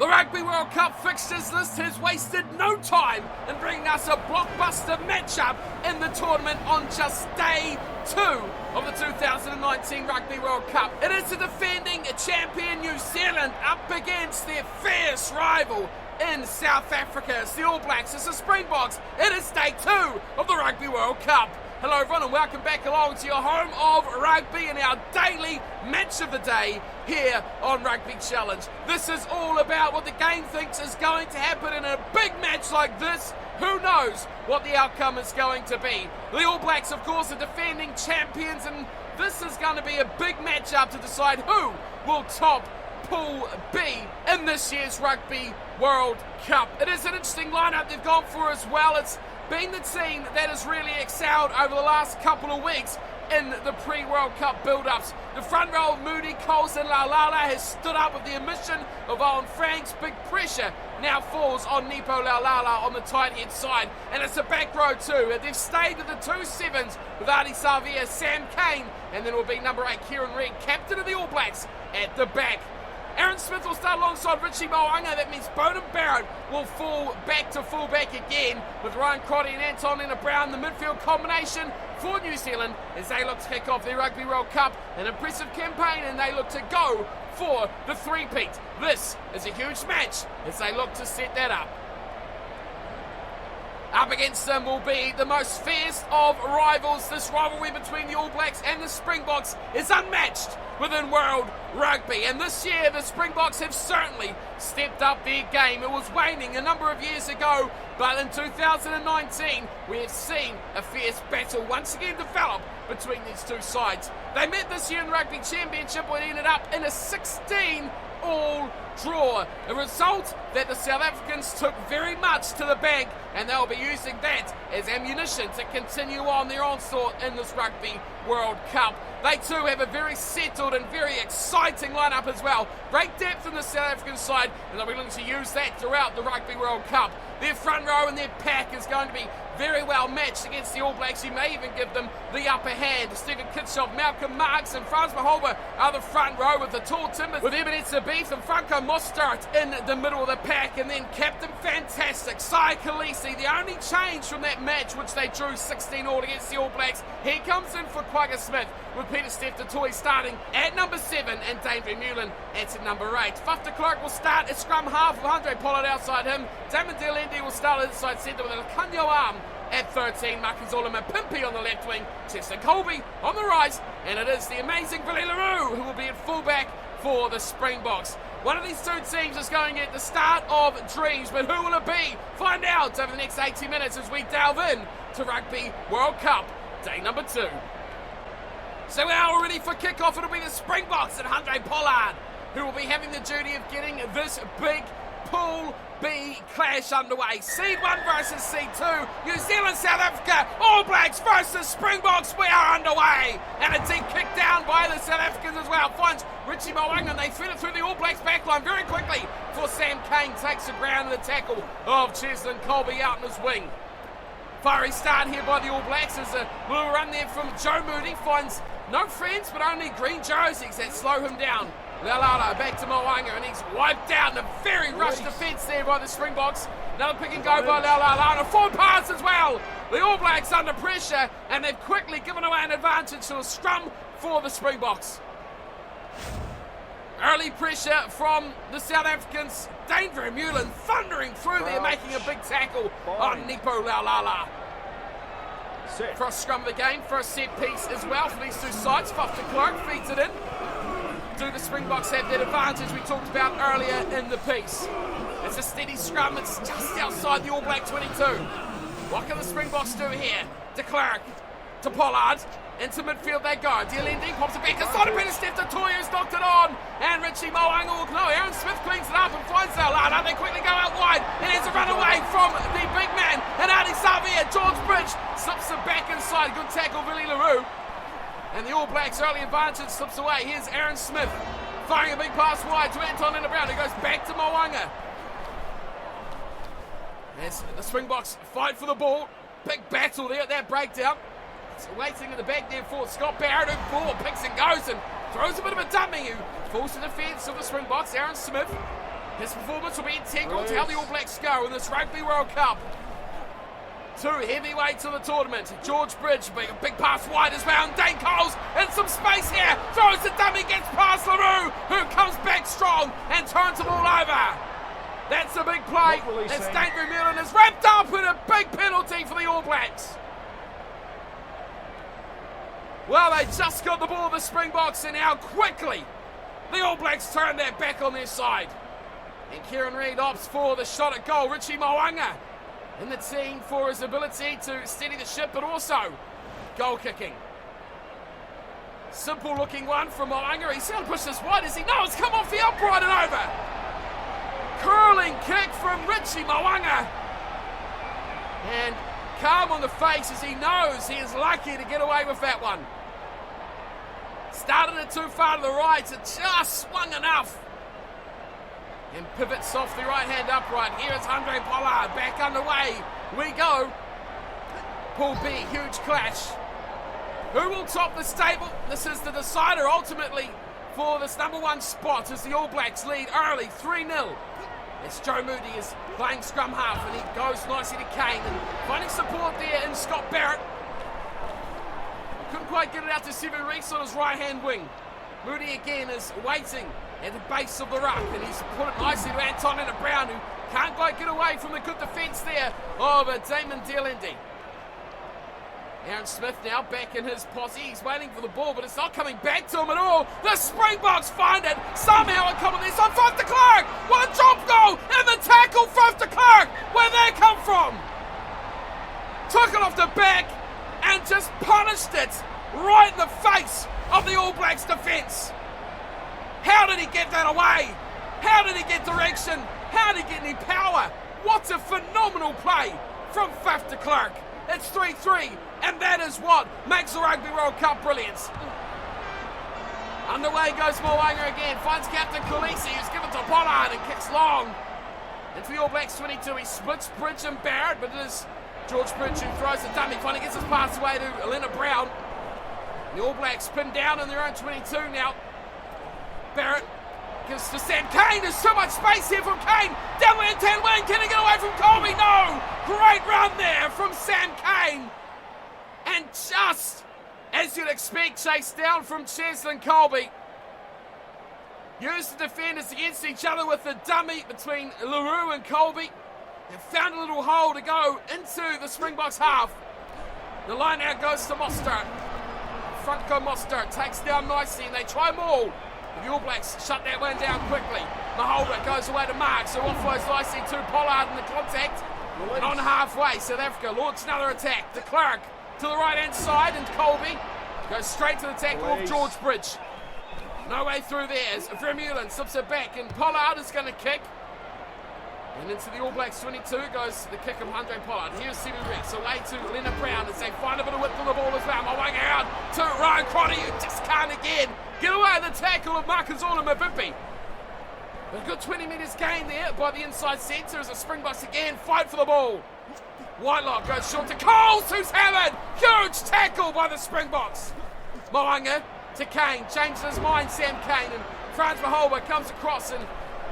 The Rugby World Cup fixtures list has wasted no time in bringing us a blockbuster matchup in the tournament on just day 2 of the 2019 Rugby World Cup. It is the defending champion New Zealand up against their fierce rival in South Africa. It's the All Blacks, it's the Springboks. It is day 2 of the Rugby World Cup. Hello everyone and welcome back along to your home of rugby and our daily match of the day here on Rugby Challenge. This is all about what the game thinks is going to happen in a big match like this. Who knows what the outcome is going to be? The All Blacks, of course, are defending champions, and this is going to be a big matchup to decide who will top Pool B in this year's Rugby World Cup. It is an interesting lineup they've gone for as well. It's been the team that has really excelled over the last couple of weeks in the pre-World Cup build-ups. The front row of Moody, Coles and Laulala has stood up with the omission of Owen Frank's. Big pressure now falls on Nepo Laulala on the tight head side, and it's a back row too. They've stayed with the 2-7s with Ardie Savea, Sam Cane, and then will be number 8 Kieran Reid, captain of the All Blacks, at the back. Aaron Smith will start alongside Richie Mo'unga. That means Beauden Barrett will fall back to fullback again, with Ryan Crotty and Anton Brown, the midfield combination for New Zealand as they look to kick off their Rugby World Cup. An impressive campaign, and they look to go for the three-peat. This is a huge match as they look to set that up. Up against them will be the most fierce of rivals. This rivalry between the All Blacks and the Springboks is unmatched within World Rugby. And this year, the Springboks have certainly stepped up their game. It was waning a number of years ago, but in 2019, we have seen a fierce battle once again develop between these two sides. They met this year in the Rugby Championship, where it ended up in a 16-all draw, a result that the South Africans took very much to the bank, and they'll be using that as ammunition to continue on their onslaught in this Rugby World Cup. They too have a very settled and very exciting lineup as well. Great depth in the South African side, and they'll be looking to use that throughout the Rugby World Cup. Their front row and their pack is going to be very well matched against the All Blacks. You may even give them the upper hand. Stephen Kitshoff, Malcolm Marx and Frans Mahova are the front row with the tall timbers, with Ebenezer Beef and Franco Mostert in the middle of the pack, and then Captain Fantastic, Sai Khaleesi, the only change from that match which they drew 16-all against the All Blacks. He comes in for Quagga Smith, with Peter Steph Toy starting at number 7 and Daintree Mullen at number 8. Faf de Klerk will start at scrum half with Andre Pollard outside him. Damon Delendi will start inside centre with Kanyo Arm at 13, Marcus Olema Pimpy on the left wing, Chester Colby on the right, and it is the amazing Billy LaRue who will be at fullback for the Springboks. One of these two teams is going at the start of dreams, but who will it be? Find out over the next 80 minutes as we delve in to Rugby World Cup day number 2. So we're all ready for kickoff. It'll be the Springboks and Andre Pollard who will be having the duty of getting this big Pool B clash underway. Seed 1 versus Seed 2. New Zealand, South Africa, All Blacks versus Springboks. We are underway. And a deep kick down by the South Africans as well. Finds Richie Mo'unga, and they feed it through the All Blacks backline very quickly for Sam Cane. Takes the ground in the tackle of Cheslin Colby out in his wing. Fiery start here by the All Blacks as a little run there from Joe Moody. Finds no friends but only green jerseys that slow him down. Laulala back to Mo'unga, and he's wiped out in a very rushed defence there by the Springboks. Another pick and go by Laulala, and a forward pass as well. The All Blacks under pressure, and they've quickly given away an advantage to a scrum for the Springboks. Early pressure from the South Africans. Daintree Mullen thundering through there, making a big tackle on Nepo Laulala. First scrum of the game, first set piece as well for these two sides. Faf de Klerk feeds it in. Do the Springboks have that advantage we talked about earlier in the piece? It's a steady scrum, it's just outside the All Black 22. What can the Springboks do here? De Klerk to Pollard, into midfield they go. Delendi pops it back, it's not a Peter Steph Toy who's knocked it on, and Richie Mo'unga will no, Aaron Smith cleans it up and finds Laulala. They quickly go out wide, and there's a run away from the big man, and Ardie Savea, George Bridge slips it back inside. Good tackle, Billy LaRue. And the All Blacks' early advantage slips away. Here's Aaron Smith firing a big pass wide to Anton Brown, who goes back to Mo'unga. As the Springboks fight for the ball. Big battle there at that breakdown. It's waiting in the back there for Scott Barrett, who ball picks and goes and throws a bit of a dummy, who falls to the defence of the Springboks. Aaron Smith His performance will be integral to how the All Blacks go in this Rugby World Cup. Two heavyweights of the tournament. George Bridge, big pass wide as well. And Dane Coles in some space here. Throws the dummy, gets past LaRue, who comes back strong and turns the ball over. That's a big play. That's Dane Vermeulen is wrapped up in a big penalty for the All Blacks. Well, they just got the ball, the Springboks, and now quickly the All Blacks turn their back on their side. And Kieran Reid opts for the shot at goal. Richie Mo'unga in the team for his ability to steady the ship, but also goal kicking. Simple looking one from Mo'unga. He's going to push this wide as he knows. Come off the upright and over. Curling kick from Richie Mo'unga. And calm on the face as he knows he is lucky to get away with that one. Started it too far to the right. It just swung enough. And pivots off the right hand upright. Here is Andre Pollard back underway. We go. Pool B, huge clash. Who will top the stable? This is the decider ultimately for this number one spot as the All Blacks lead early 3-0. As Joe Moody is playing scrum half and he goes nicely to Kane and finding support there in Scott Barrett. Couldn't quite get it out to Sevu Reece on his right hand wing. Moody again is waiting at the base of the ruck, and he's put it nicely to Antonina Brown, who can't quite get away from the good defence there of Damon Delendy. Aaron Smith now back in his posse. He's waiting for the ball, but it's not coming back to him at all. The Springboks find it. Somehow it comes on this on Faf de Klerk. One drop goal, and the tackle, Faf de Klerk. Where'd that come from? Took it off the back and just punished it right in the face of the All Blacks defence. How did he get that away? How did he get direction? How did he get any power? What a phenomenal play from Faf de Klerk. It's 3-3, and that is what makes the Rugby World Cup brilliant. Underway goes Mo'unga again, finds Captain Khaleesi, who's given to Pollard and kicks long. Into the All Blacks 22, he splits Bridge and Barrett, but it is George Bridge who throws the dummy, finally gets his pass away to Elena Brown. The All Blacks pinned down in their own 22 now. Barrett gives to Sam Cane. There's so much space here from Cane. Down the left-hand wing. Can he get away from Colby? No! Great run there from Sam Cane. And just as you'd expect, chased down from Cheslin Colby. Used the defenders against each other with the dummy between LaRue and Colby. And found a little hole to go into the Springboks half. The line out goes to Mostert. Front go Mostert. Takes down nicely and they try more. The All Blacks shut that one down quickly. Maholder goes away to Marks, who offloads nicely to Pollard in the contact. And on halfway, South Africa launch another attack. De Klerk to the right-hand side, and Colby goes straight to the tackle of George Bridge. No way through there as Vermeulen slips it back, and Pollard is going to kick. And into the All Blacks 22 goes the kick of Andre Pollard. Here's Sevu Reece away to Leonard Brown as they find a bit of width on the ball as well. Mo'unga out to Ryan Crotty, who just can't again get away the tackle of Makazole Mavimbi. A good 20 metres gain there by the inside centre as the Springboks again fight for the ball. Whitelock goes short to Coles, who's hammered. Huge tackle by the Springboks. Mo'unga to Kane, changes his mind, Sam Kane, and Frans Maholba comes across and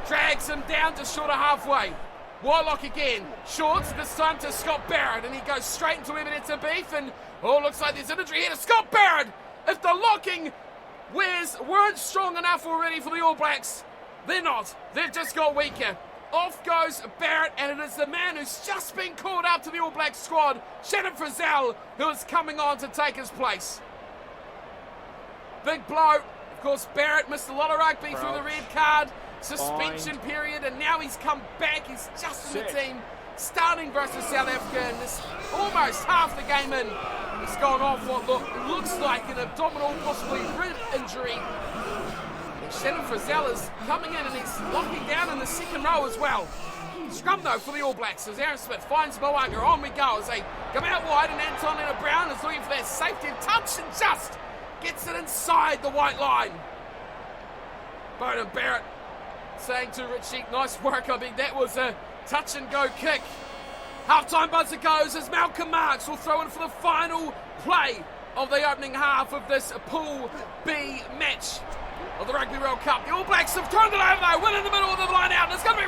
drags him down to short of halfway. Whitelock again, short, this time to Scott Barrett, and he goes straight into Ebenezer Beef, and looks like there's an injury here to Scott Barrett. If the locking weren't strong enough already for the All Blacks, they're not. They've just got weaker. Off goes Barrett, and it is the man who's just been called up to the All Blacks squad, Shannon Frizzell, who is coming on to take his place. Big blow. Of course, Barrett missed a lot of rugby through the red card suspension period, and now he's come back. He's just in the team, starting versus South Africa, and this almost half the game in. He's gone off what looks like an abdominal, possibly rib injury. And Shannon Frizzell is coming in, and he's locking down in the second row as well. Scrum though for the All Blacks as Aaron Smith finds Mo'unga. On we go as they come out wide, and Antonina Brown is looking for that safety touch and just gets it inside the white line. Beauden Barrett saying to Richie, nice work. I mean, that was a touch and go kick. Half-time buzzer goes as Malcolm Marks will throw in for the final play of the opening half of this Pool B match of the Rugby World Cup. The All Blacks have turned it over though, win in the middle of the line out, and it's going to be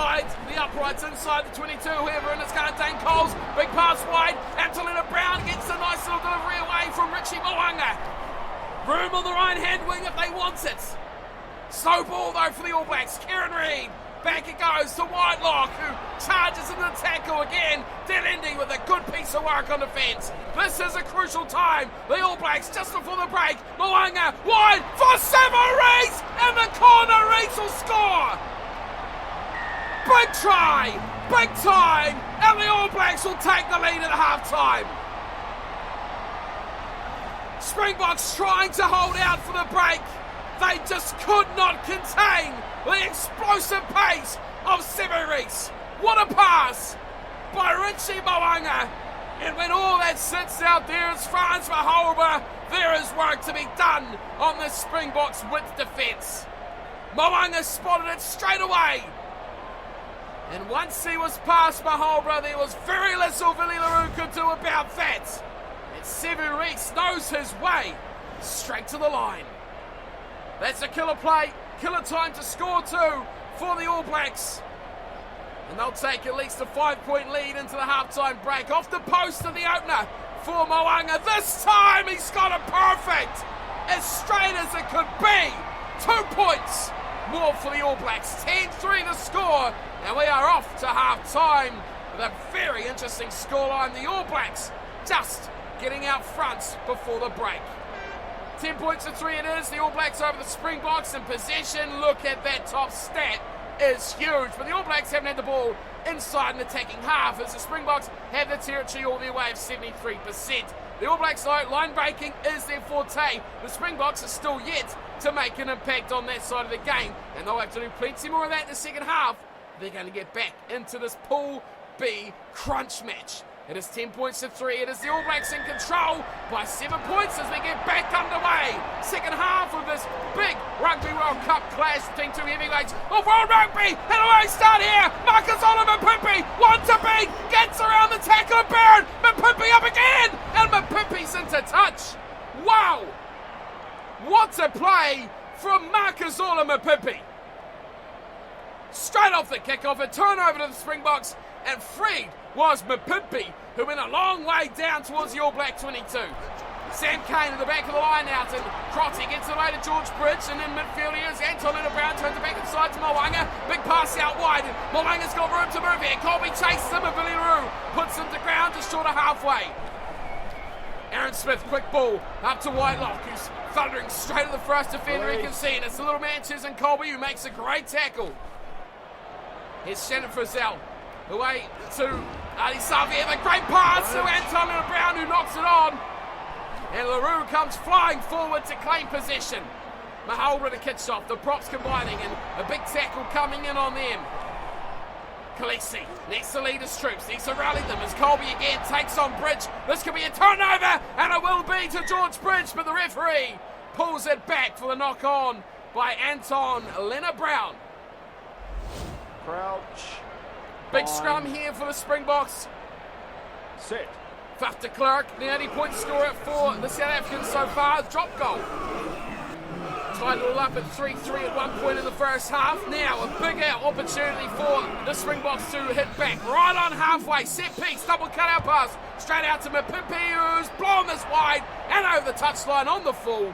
inside the uprights, inside the 22, whoever, and it's going to Dane Coles. Big pass wide. Antonina Brown gets a nice little delivery away from Richie Mo'unga. Room on the right-hand wing if they want it. Slow ball though for the All Blacks. Kieran Reid. Back it goes to Whitelock, who charges into the tackle again. Delendi with a good piece of work on defence. This is a crucial time. The All Blacks just before the break. Mo'unga wide for Seven Rees, and the corner. Rees will score. Big try, big time, and the All Blacks will take the lead at half-time. Springboks trying to hold out for the break. They just could not contain the explosive pace of Seven Rees. What a pass by Richie Mo'unga. And when all that sits out there is Frans Verhoeven, there is work to be done on the Springboks width defence. Mo'unga spotted it straight away. And once he was past Verhoeven, there was very little Willie LaRue could do about that. And Seven Rees knows his way straight to the line. That's a killer play, killer time to score too for the All Blacks. And they'll take at least a 5-point lead into the halftime break. Off the post of the opener for Mo'unga. This time he's got it perfect. As straight as it could be. 2 points more for the All Blacks. 10-3 the score. And we are off to halftime with a very interesting scoreline. The All Blacks just getting out front before the break. 10 points to 3 it is. The All Blacks over the Springboks in possession. Look at that top stat. Is huge. But the All Blacks haven't had the ball inside an attacking half as the Springboks have the territory all their way of 73%. The All Blacks, though, line breaking is their forte. The Springboks are still yet to make an impact on that side of the game. And they'll have to do plenty more of that in the second half. They're going to get back into this Pool B crunch match. It is 10 points to 3. It is the All Blacks in control by 7 points as we get back underway. Second half of this big Rugby World Cup clash between two heavyweights of World Rugby. And away start here. Marcus Mapimpi, one to beat, gets around the tackle of Barron. Mapimpi up again, and Mapimpi's into touch. Wow. What a play from Marcus Mapimpi. Straight off the kickoff, a turnover to the Springboks, and freed was Mapimpi, who went a long way down towards the All Black 22. Sam Cane in the back of the line out, and Crotty gets it away to George Bridge, and in midfield here is Antonina Brown, turns it back inside to Mo'unga. Big pass out wide, and Mo'unga's got room to move here. Colby chases him, and Willie LaRue puts him to ground just short of halfway. Aaron Smith, quick ball up to Whitelock, who's thundering straight at the first defender he can see, and it's the little man Cheslin Colby who makes a great tackle. Here's Shannon Frizzell. Away to Ali Xavier, a great pass to Antonina Brown who knocks it on. And LaRue comes flying forward to claim possession. Mahalra to Kitsoff, the props combining, and a big tackle coming in on them. Khaleesi needs to lead his troops, needs to rally them as Colby again takes on Bridge. This could be a turnover, and it will be to George Bridge, but the referee pulls it back for the knock on by Antonina Brown. Crouch. Big scrum here for the Springboks. Set. Faf de Klerk, the only point scorer for the South Africans so far, drop goal. Tied it all up at 3-3 at one point in the first half. Now a bigger opportunity for the Springboks to hit back. Right on halfway, set piece, double cutout pass. Straight out to Mapimpi, who's blown this wide and over the touchline on the full.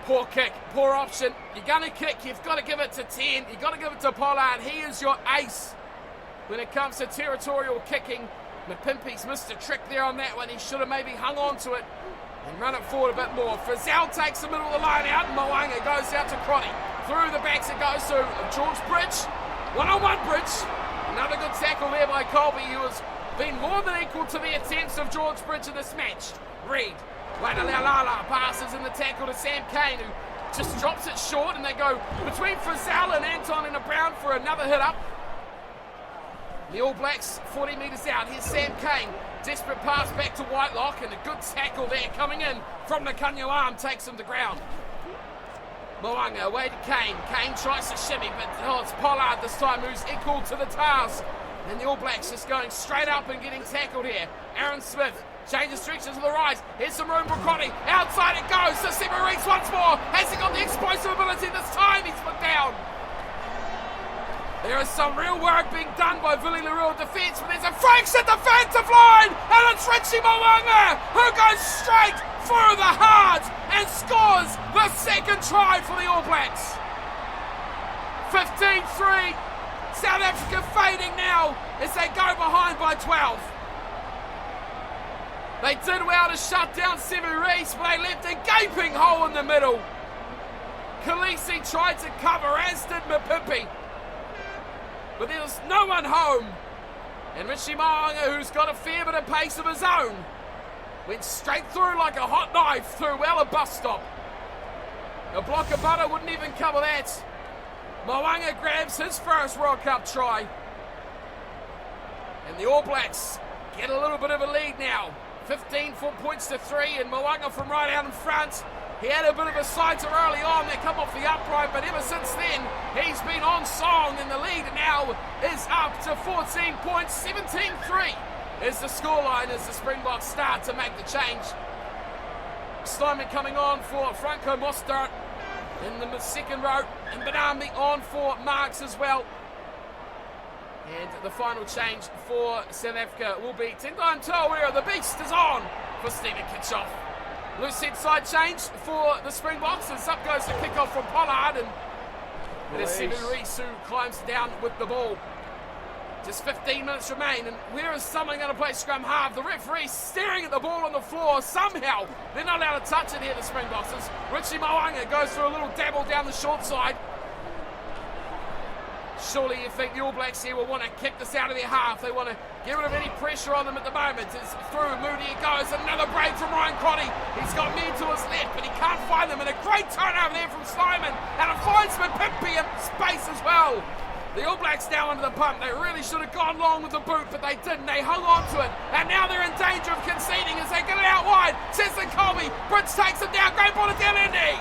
Poor kick, poor option. You're going to kick, you've got to give it to 10. You've got to give it to Pollard. He is your ace when it comes to territorial kicking. Mapimpi's missed a trick there on that one. He should have maybe hung on to it and run it forward a bit more. Frizzell takes the middle of the line out, and Mo'unga goes out to Crotty. Through the backs it goes to George Bridge. One-on-one Bridge. Another good tackle there by Colby, who has been more than equal to the attempts of George Bridge in this match. Reid, Waitalala passes in the tackle to Sam Cane, who just drops it short, and they go between Frizzell and Antonina Brown for another hit up. The All Blacks 40 metres out. Here's Sam Cane. Desperate pass back to Whitelock, and a good tackle there coming in from the Kanyo arm takes him to ground. Mo'unga away to Cane. Cane tries to shimmy, but it's Pollard this time who's equal to the task. And the All Blacks just going straight up and getting tackled here. Aaron Smith changes direction to the right. Here's some room for Crotty. Outside it goes to Seven Rees once more. Has he got the explosive ability this time? He's put down. There There is some real work being done by Willie Leroux defence, but there's a Franks at defensive line, and it's Richie Mo'unga who goes straight through the heart and scores the second try for the All Blacks. 15-3, South Africa fading now as they go behind by 12. They did well to shut down SuperBru, but they left a gaping hole in the middle. Khaleesi tried to cover, as did Mapipi. But there was no one home. And Richie Mo'unga, who's got a fair bit of pace of his own, went straight through like a hot knife through a bus stop. A block of butter wouldn't even cover that. Mo'unga grabs his first World Cup try. And the All Blacks get a little bit of a lead now. 15 points to 3, and Mo'unga from right out in front. He had a bit of a sighter early on, they come off the upright, but ever since then, he's been on song, and the lead now is up to 14 points. 17-3 is the scoreline as the Springboks start to make the change. Snyman coming on for Franco Mostert in the second row, and Benami on for Marks as well. And the final change for South Africa will be Tendai Mtawarira. The beast is on for Stephen Kickoff. Loose head side change for the Springboks, and up goes the kickoff from Pollard, and it is SuperBru who climbs down with the ball. Just 15 minutes remain, and where is someone going to play scrum half? The referee staring at the ball on the floor. Somehow they're not allowed to touch it here, the Springboks. Richie Mo'unga goes for a little dabble down the short side. Surely you think the All Blacks here will want to kick this out of their half. They want to get rid of any pressure on them at the moment. It's through, Moody it goes. Another break from Ryan Crotty. He's got men to his left, but he can't find them. And a great turnover there from Snyman. And it finds Mapipi in space as well. The All Blacks now under the pump. They really should have gone long with the boot, but they didn't. They hung on to it. And now they're in danger of conceding as they get it out wide. Cesar Colby. Brits takes it down. Great ball to Delaney.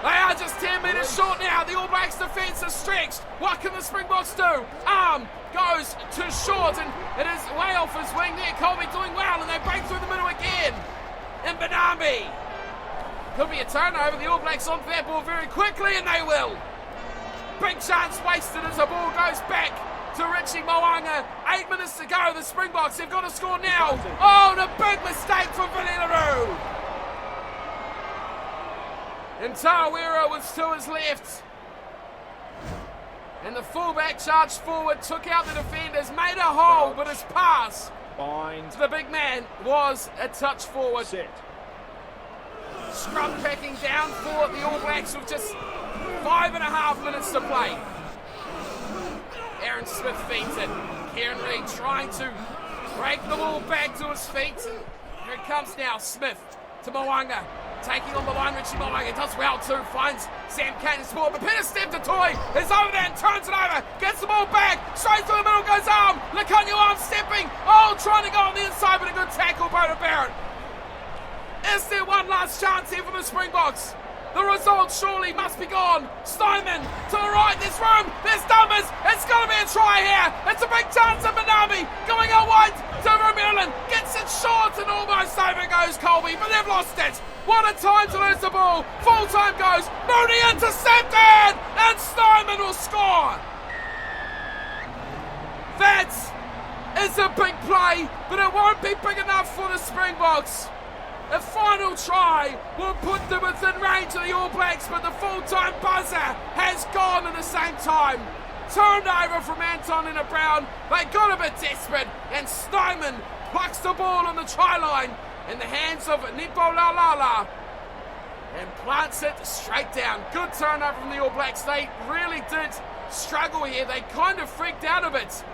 They are just 10 metres short now. The All Blacks defence is stretched. What can the Springboks do? Arm goes too short, and it is way off his wing there. Colby doing well, and they break through the middle again. And Benami. Could be a turnover. The All Blacks onto that ball very quickly, and they will. Big chance wasted as the ball goes back to Richie Mo'unga. 8 minutes to go. The Springboks have got to score now. Oh, and a big mistake from Willie Leroux. And Mtawarira was to his left. And the fullback charged forward, took out the defenders, made a hole, but his pass to the big man was a touch forward. Scrum packing down for the All Blacks with just 5.5 minutes to play. Aaron Smith feeds it. Kieran Reid trying to break the ball back to his feet. And here it comes now, Smith to Mo'unga. Taking on the line, Richie Mo'unga does well too, finds Sam Cane's ball, but Peter Steph-Toy is over there and turns it over, gets the ball back, straight through the middle goes arm, Lekanyu arm stepping, trying to go on the inside, but a good tackle by Barrett. Is there one last chance here for the Springboks? The result surely must be gone. Steinman to the right, there's room, there's numbers, it's going to be a try here. It's a big chance of Benami going out wide to Vermeulen, gets it short and almost over goes Colby, but they've lost it. What a time to lose the ball. Full time goes, Mooney intercepted, and Steinman will score. That is a big play, but it won't be big enough for the Springboks. A final try will put them within range of the All Blacks, but the full-time buzzer has gone at the same time. Turnover from Anton and Brown. They got a bit desperate, and Steinman plucks the ball on the try line in the hands of Nipo Lalala and plants it straight down. Good turnover from the All Blacks. They really did struggle here. They kind of freaked out a bit.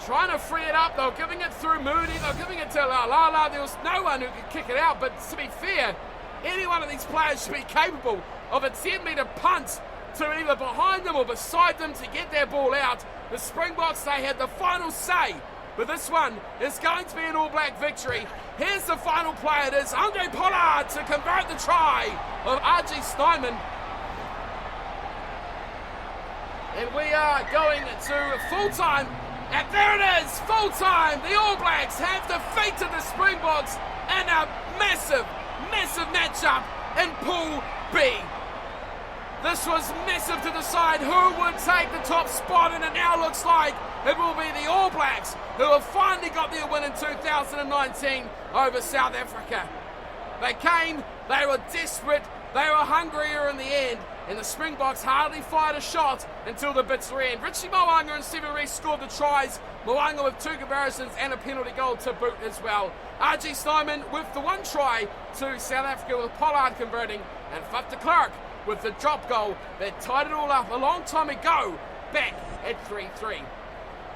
Trying to free it up, they were giving it through Moody, they were giving it to Lalala. There was no one who could kick it out, but to be fair, any one of these players should be capable of a 10-metre punt to either behind them or beside them to get their ball out. The Springboks, they had the final say, but this one is going to be an All Black victory. Here's the final play. It is Andre Pollard to convert the try of R.G. Snyman. And we are going to full-time. And there it is, full-time. The All Blacks have defeated the Springboks in a massive, massive matchup in Pool B. The This was massive to decide who would take the top spot, and it now looks like it will be the All Blacks who have finally got their win in 2019 over South Africa. They came, they were desperate, they were hungrier in the end, and the Springboks hardly fired a shot until the bitter end. Richie Mo'unga and Stephen Rees scored the tries, Mo'unga with 2 comparisons and a penalty goal to boot as well. RG Snyman with the 1 try to South Africa, with Pollard converting, and Faf de Klerk with the drop goal that tied it all up a long time ago, back at 3-3.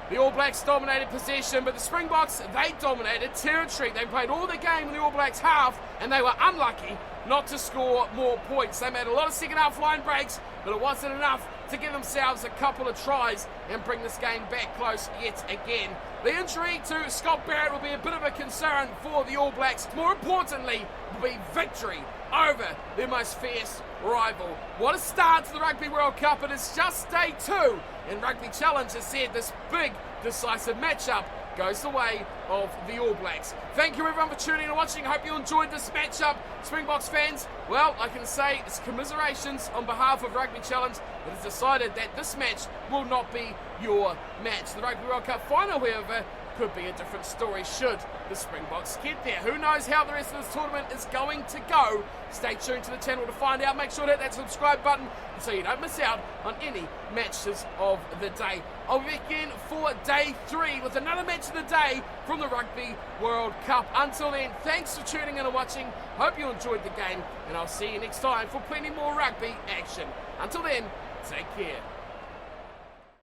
The All Blacks dominated possession, but the Springboks, they dominated territory. They played all the game in the All Blacks half, and they were unlucky not to score more points. They made a lot of second half line breaks, but it wasn't enough to give themselves a couple of tries and bring this game back close yet again. The injury to Scott Barrett will be a bit of a concern for the All Blacks. More importantly, will be victory over their most fierce rival. What a start to the Rugby World Cup. It is just day 2, and Rugby Challenge has said this big decisive matchup goes the way of the All Blacks. Thank you everyone for tuning in and watching. Hope you enjoyed this matchup. Springboks fans, well, I can say it's commiserations on behalf of Rugby Challenge. It has decided that this match will not be your match. The Rugby World Cup final, however, could be a different story should the Springboks get there. Who knows how the rest of this tournament is going to go? Stay tuned to the channel to find out. Make sure to hit that subscribe button so you don't miss out on any matches of the day. I'll be back in for day 3 with another match of the day from the Rugby World Cup. Until then, thanks for tuning in and watching. Hope you enjoyed the game, and I'll see you next time for plenty more rugby action. Until then, take care.